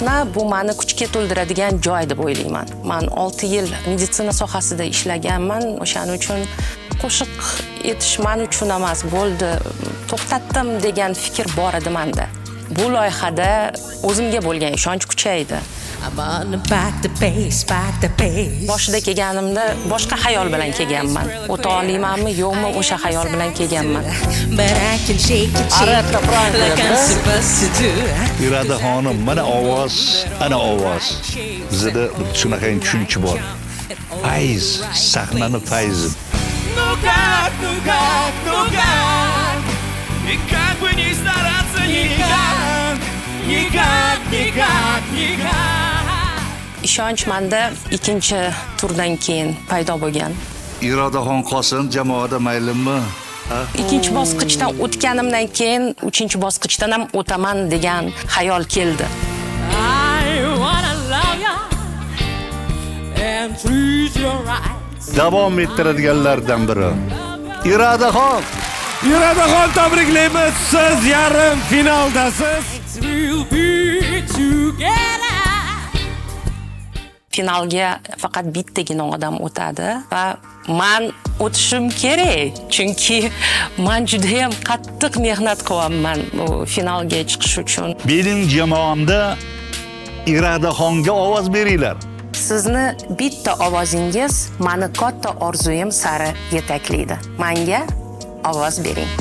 sahna bu meni kuchga to'ldiradigan joy deb o'ylayman. Men 6 yil meditsina sohasida ishlaganman. O'shaning uchun qo'shiq etish men uchun emas, bo'ldi, to'xtatdim degan fikr bor edi menda. Bu loyihada o'zimga bo'lgan ishonch kuchaydi. Boshida kelganimda boshqa xayol bilan kelganman. O'ta olmaymanmi, yo'qmi, o'sha xayol bilan kelganman. Irodaxonim, mana ovoz, ana ovoz. Bizda shunaqa tushuncha bor. Fayz, sahnani fayzi. Никак бы не стараться, никак. Ishonch menda ikkinchi turdan keyin paydo bo'lgan. Irodaxon qolsin jamoada maylimi? Ikkinchi bosqichdan o'tganimdan keyin uchinchi bosqichdan ham o'taman degan xayol keldi. Davom ettiradiganlardan biri. Irodaxon, tabriklaymiz, siz yarim finaldasiz. Finalga faqat bittagina odam o'tadi va men o'tishim kerak, chunki men juda ham qattiq mehnat qilyapman bu finalga chiqish uchun. mening jamoamda Irodaxonga ovoz beringlar. Sizni bitta ovozingiz meni katta orzuyim sari yetaklaydi. Menga ovoz bering.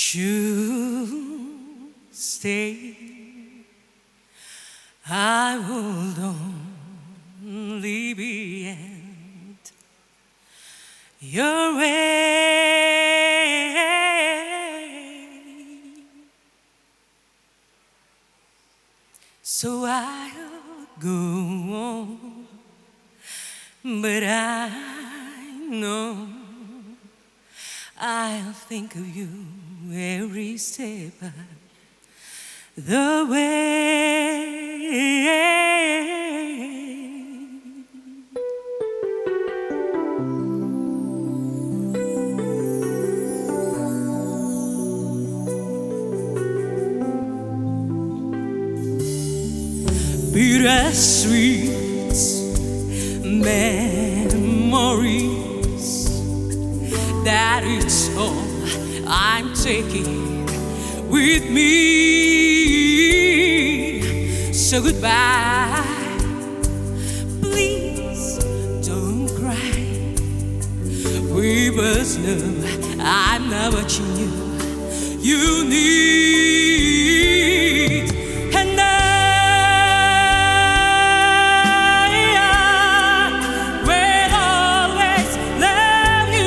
Should stay, I would only be at your way. So I'll go on, but I know I'll think of you every step of the way. Bittersweet memories, that it's all I'm taking with me. So goodbye, please don't cry. We both know I'm not what you need. And I will always love you.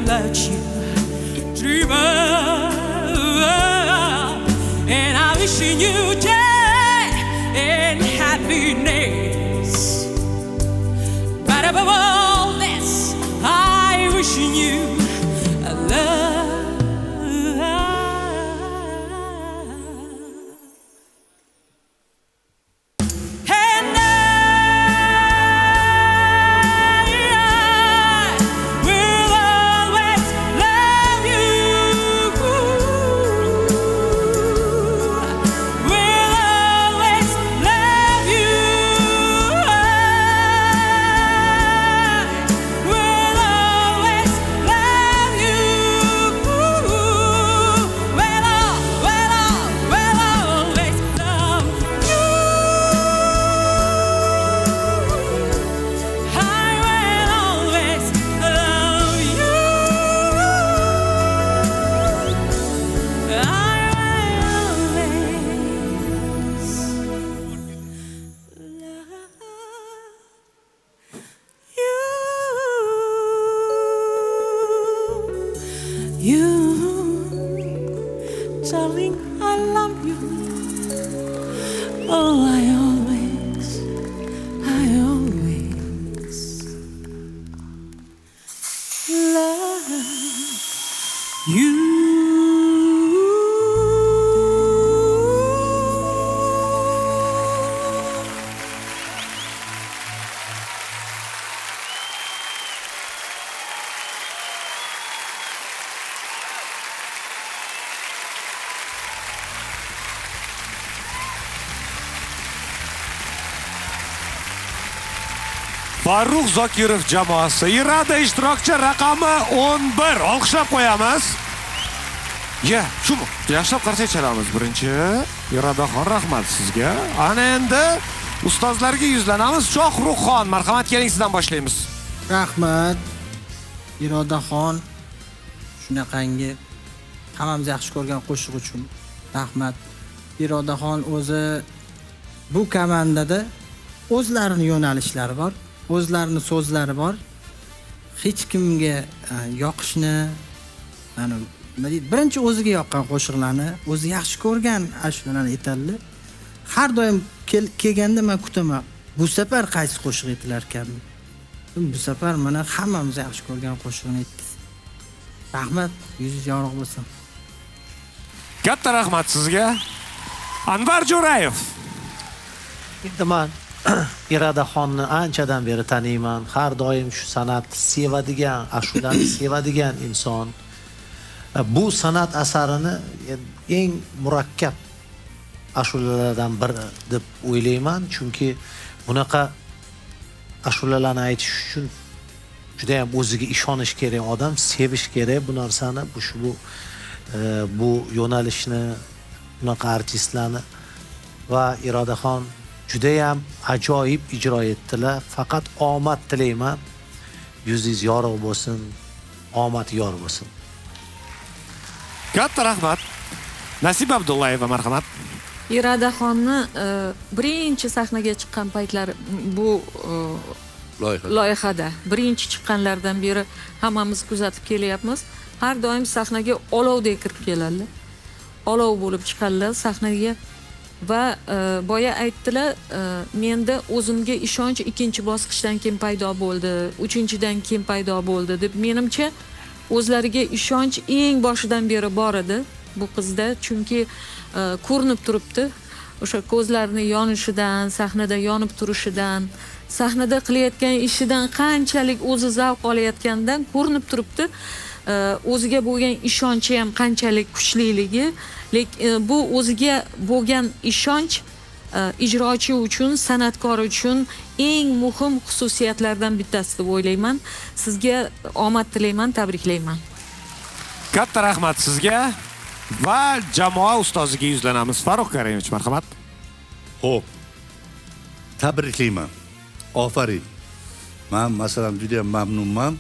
Let you dream of, and I'm wishing you joy and happiness. But above all this, I'm wishing you love. you, darling, I love you. Oh, I always love you. Farruh Zokirov jamoasi Irada ishtirokchi raqami 11. Olqishlab qo'yamiz. Shumi? Yaxshilab qarsak chalamiz. Birinchi Iradaxon, rahmat sizga. Ana endi ustozlarga yuzlanamiz. Shohruxxon, marhamat, keling, sizdan boshlaymiz. Rahmat. Irodaxon shunaqangi hammamiz yaxshi ko'rgan qo'shiq uchun rahmat. Irodaxon o'zi bu komandada o'zlarining yo'nalishlari bor, o'zlarining so'zlari bor. Hech kimga yoqishni, mana birinchi o'ziga yoqqan qo'shiqlarni, o'zi yaxshi ko'rgan ashulalarni aytadi. Har doim kelganda men kutaman. Bu safar qaysi qo'shiq aytilar ekan? Bu safar mana hammamiz yaxshi ko'rgan qo'shiqni aytdi. Rahmat, yuzingiz yorug' bo'lsin. Katta rahmat sizga. Anvar Jo'rayev. Man Iradaxonni anchadan beri taniyman. Har doim shu san'atni sevadigan, ashulani sevadigan inson. Bu san'at asarini eng murakkab ashulalardan biri deb o'ylayman, chunki bunaqa ashulalarni aytish uchun juda ham o'ziga ishonish kerak, odam sevish kerak bu narsani, bu yo'nalishni, bunaqa artistlarni. Va Irodaxon juda ham ajoyib ijro etdilar. Faqat omad tilayman. Yuzingiz yorug' bo'lsin, omad yor bo'lsin. Katta rahmat. Nasib Abdullayeva, marhamat. Iradaxonni birinchi sahnaga chiqqan paytlar bu loyihada birinchi chiqqanlardan beri hammamiz kuzatib kelyapmiz. Har doim sahnaga olovdek kirib keladilar. Olov bo'lib chiqadilar sahnaga va boya aytdilar, menda o'zimga ishonch ikkinchi bosqichdan keyin paydo bo'ldi, uchinchidan keyin paydo bo'ldi deb. Menimcha o'zlariga ishonch eng boshidan beri bor edi bu qizda, chunki ko'rinib turibdi. O'sha ko'zlarini yonishidan, sahnada yonib turishidan, sahnada qilayotgan ishidan qanchalik o'zi zavq olayotganidan ko'rinib turibdi. O'ziga bo'lgan ishonchi ham qanchalik kuchliligi, lekin bu o'ziga bo'lgan ishonch ijrochi uchun, san'atkor uchun eng muhim xususiyatlardan bittasi deb o'ylayman. Sizga omad tilayman, tabriklayman. Katta rahmat sizga va jamoa ustoziga yuzlanamiz. Farruh Karimovich, marhamat. Xo'p. Tabriklayman. Ofarin. Men masalan juda ham mamnunman.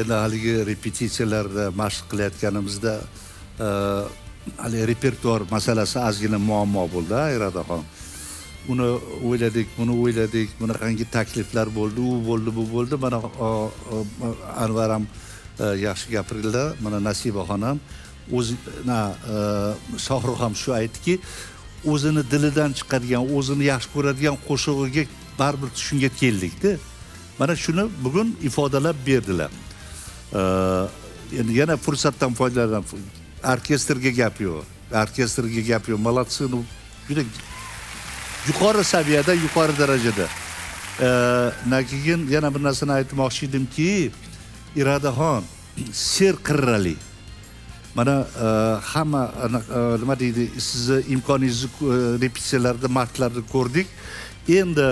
Endi haligi repetitsiyalarda mashq qilayotganimizda hali repertuar masalasi ozgina muammo bo'ldi, Iradaxon. Uni o'yladik, buni o'yladik, bunaqangi takliflar bo'ldi, u bo'ldi, bu bo'ldi. Mana Anvar ham yaxshi gapirdilar. Mana Nasibaxon ham Shohruh ham shu aytdiki, o'zini dilidan chiqadigan, o'zini yaxshi ko'radigan qo'shig'iga baribir shunga keldik-da. Mana shuni bugun ifodalab berdilar. Endi yana fursatdan foydalanib orkestrga gap yo'q. Orkestrga gap yo'q. Молодцы, juda yuqori saviyada, yuqori darajada. Keyin yana bir narsani aytmoqchi edimki, Iradaxon ser qirrali. Mana hamma nima deydi, sizni imkoningizni repetitsiyalarda, martlarda ko'rdik. Endi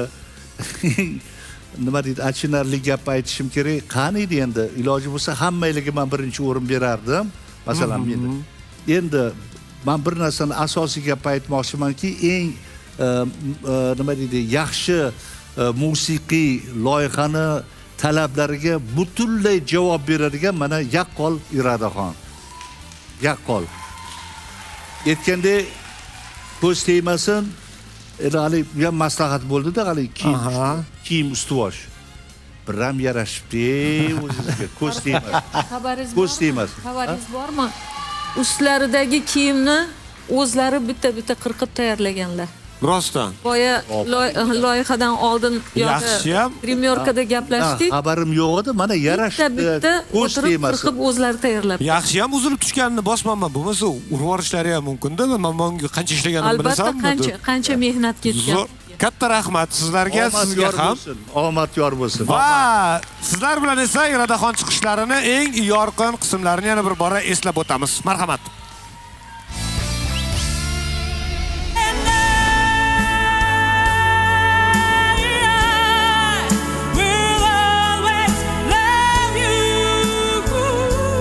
nima deydi, achinarli gap aytishim kerak. Qani edi endi iloji bo'lsa hammanglarga men birinchi o'rin berardim. Masalan, men endi men bir narsani asosiy gap aytmoqchimanki, eng nima deydi, yaxshi musiqiy loyihani talablariga butunlay javob beradigan mana yaqqol Iradaxon. Yaqqol. Aytgandek ko'z tegmasin. Hali ham maslahat bo'ldi-da, hali kiyim ustivosh. biram yarashibdi o'zingizga. Ko'z tegmas. Xabaringiz Ko'z bormi? tegmas. Xabaringiz bormi? Ustlaridagi kiyimni o'zlari bitta qirqib tayyorlaganlar. Rostdan. Boya loyihadan oldin Yaxshiyam. grimyorkada gaplashdik. Xabarim yo'q edi, mana yarashibdi. Bitta Ko'z o'tirib tegmas. qirqib o'zlari tayyorlab. Yaxshi ham uzilib tushganini bosmanman. Bo'lmasa urib yuborishlari ham mumkin-da. Men bunga qancha ishlaganimni Albatta bilasanmi? qancha mehnat ketgan. Zo'r. Katta rahmat sizlarga, sizga ham. Omad yor bo'lsin. Va sizlar bilan esa Irodaxon chiqishlarini eng yorqin qismlarini yana bir bora eslab o'tamiz. Marhamat.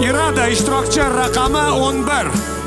Iroda ishtirokchi raqami 11.